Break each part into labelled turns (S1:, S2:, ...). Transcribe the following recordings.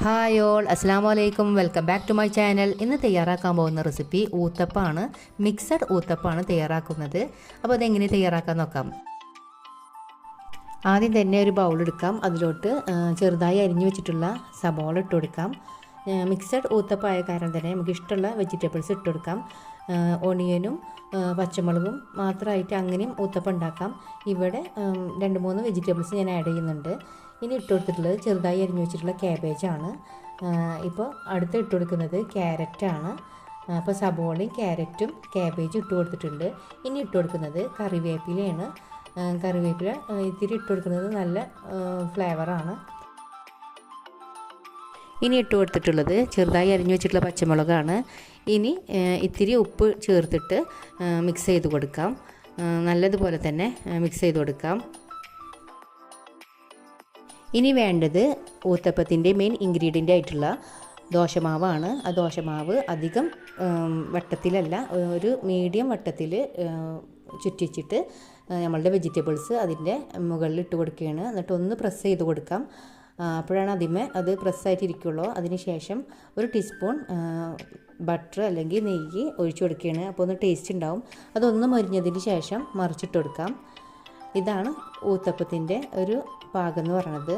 S1: Hi all, അസ്സാം വലൈക്കും. Welcome back to my channel. ഇന്ന് തയ്യാറാക്കാൻ പോകുന്ന റെസിപ്പി ഊത്തപ്പാണ്. മിക്സഡ് ഊത്തപ്പാണ് തയ്യാറാക്കുന്നത്. അപ്പോൾ അതെങ്ങനെ തയ്യാറാക്കാൻ നോക്കാം. ആദ്യം തന്നെ ഒരു ബൗൾ എടുക്കാം. അതിലോട്ട് ചെറുതായി അരിഞ്ഞു വെച്ചിട്ടുള്ള സബോള ഇട്ട് കൊടുക്കാം. മിക്സഡ് ഊത്തപ്പായ കാരണം തന്നെ നമുക്ക് ഇഷ്ടമുള്ള വെജിറ്റബിൾസ് ഇട്ട് കൊടുക്കാം. ഓണിയനും പച്ചമുളകും മാത്രമായിട്ട് അങ്ങനെയും ഊത്തപ്പം ഉണ്ടാക്കാം. ഇവിടെ 2-3 വെജിറ്റബിൾസ് ഞാൻ ആഡ് ചെയ്യുന്നുണ്ട്. ഇനി ഇട്ട് കൊടുത്തിട്ടുള്ളത് ചെറുതായി അരിഞ്ഞു വെച്ചിട്ടുള്ള ക്യാബേജാണ്. ഇപ്പോൾ അടുത്ത് ഇട്ട് കൊടുക്കുന്നത് ക്യാരറ്റാണ്. അപ്പോൾ സബോളയും ക്യാരറ്റും ക്യാബേജും ഇട്ട് കൊടുത്തിട്ടുണ്ട്. ഇനി ഇട്ട് കൊടുക്കുന്നത് കറിവേപ്പിലയാണ്. കറിവേപ്പില ഇത്തിരി ഇട്ട് കൊടുക്കുന്നത് നല്ല ഫ്ലേവറാണ്. ഇനി ഇട്ട് കൊടുത്തിട്ടുള്ളത് ചെറുതായി അരിഞ്ഞു വെച്ചിട്ടുള്ള പച്ചമുളകാണ്. ഇനി ഇത്തിരി ഉപ്പ് ചേർത്തിട്ട് മിക്സ് ചെയ്ത് കൊടുക്കാം. നല്ലതുപോലെ തന്നെ മിക്സ് ചെയ്ത് കൊടുക്കാം. ഇനി വേണ്ടത് ഊത്തപ്പത്തിൻ്റെ മെയിൻ ഇൻഗ്രീഡിയൻ്റ് ആയിട്ടുള്ള ദോശമാവാണ്. ആ ദോശമാവ് അധികം വട്ടത്തിലല്ല, ഒരു മീഡിയം വട്ടത്തിൽ ചുറ്റിച്ചിട്ട് നമ്മളുടെ വെജിറ്റബിൾസ് അതിൻ്റെ മുകളിൽ ഇട്ട് കൊടുക്കുകയാണ്. എന്നിട്ട് ഒന്ന് പ്രസ് ചെയ്ത് കൊടുക്കാം. അപ്പോഴാണ് അതിന്മേൽ അത് പ്രസ്സായിട്ടിരിക്കുള്ളൂ. അതിന് ശേഷം ഒരു ടീസ്പൂൺ ബട്ടർ അല്ലെങ്കിൽ നെയ്യ് ഒഴിച്ചു കൊടുക്കുകയാണ്. അപ്പോൾ ഒന്ന് ടേസ്റ്റ് ഉണ്ടാവും. അതൊന്ന് മൊരിഞ്ഞതിന് ശേഷം മറിച്ചിട്ട് കൊടുക്കാം. ഇതാണ് ഊത്തപ്പത്തിൻ്റെ ഒരു പാകം എന്ന് പറയുന്നത്.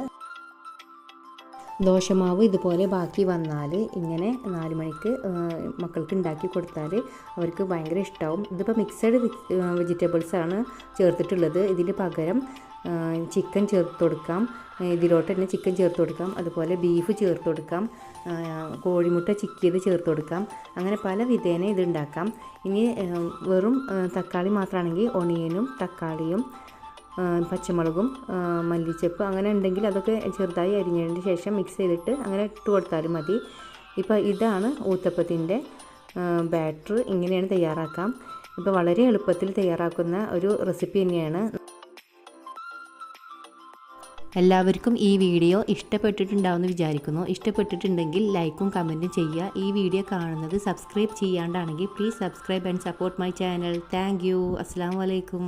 S1: ദോശമാവ് ഇതുപോലെ ബാക്കി വന്നാൽ ഇങ്ങനെ 4 മണിക്ക് മക്കൾക്ക് ഉണ്ടാക്കി കൊടുത്താൽ അവർക്ക് ഭയങ്കര ഇഷ്ടമാവും. ഇതിപ്പോൾ മിക്സഡ് വെജിറ്റബിൾസാണ് ചേർത്തിട്ടുള്ളത്. ഇതിന് പകരം ചിക്കൻ ചേർത്ത് കൊടുക്കാം. ഇതിലോട്ട് തന്നെ ചിക്കൻ ചേർത്ത് കൊടുക്കാം. അതുപോലെ ബീഫ് ചേർത്ത് കൊടുക്കാം. കോഴിമുട്ട ചിക്കിയത് ചേർത്ത് കൊടുക്കാം. അങ്ങനെ പല വിധേന ഇത് ഉണ്ടാക്കാം. ഇനി വെറും തക്കാളി മാത്രമാണെങ്കിൽ ഒണിയനും തക്കാളിയും പച്ചമുളകും മല്ലിച്ചപ്പ് അങ്ങനെ ഉണ്ടെങ്കിൽ അതൊക്കെ ചെറുതായി അരിഞ്ഞതിന് ശേഷം മിക്സ് ചെയ്തിട്ട് അങ്ങനെ ഇട്ട് കൊടുത്താലും മതി. ഇപ്പോൾ ഇതാണ് ഊത്തപ്പത്തിൻ്റെ ബാറ്റർ. ഇങ്ങനെയാണ് തയ്യാറാക്കാം. ഇപ്പോൾ വളരെ എളുപ്പത്തിൽ തയ്യാറാക്കുന്ന ഒരു റെസിപ്പി തന്നെയാണ്. എല്ലാവർക്കും ഈ വീഡിയോ ഇഷ്ടപ്പെട്ടിട്ടുണ്ടാവുമെന്ന് വിചാരിക്കുന്നു. ഇഷ്ടപ്പെട്ടിട്ടുണ്ടെങ്കിൽ ലൈക്കും കമൻറ്റും ചെയ്യുക. ഈ വീഡിയോ കാണുന്നത് സബ്സ്ക്രൈബ് ചെയ്യാണ്ടാണെങ്കിൽ please subscribe and support my channel. Thank you. അസ്സലാമു അലൈക്കും.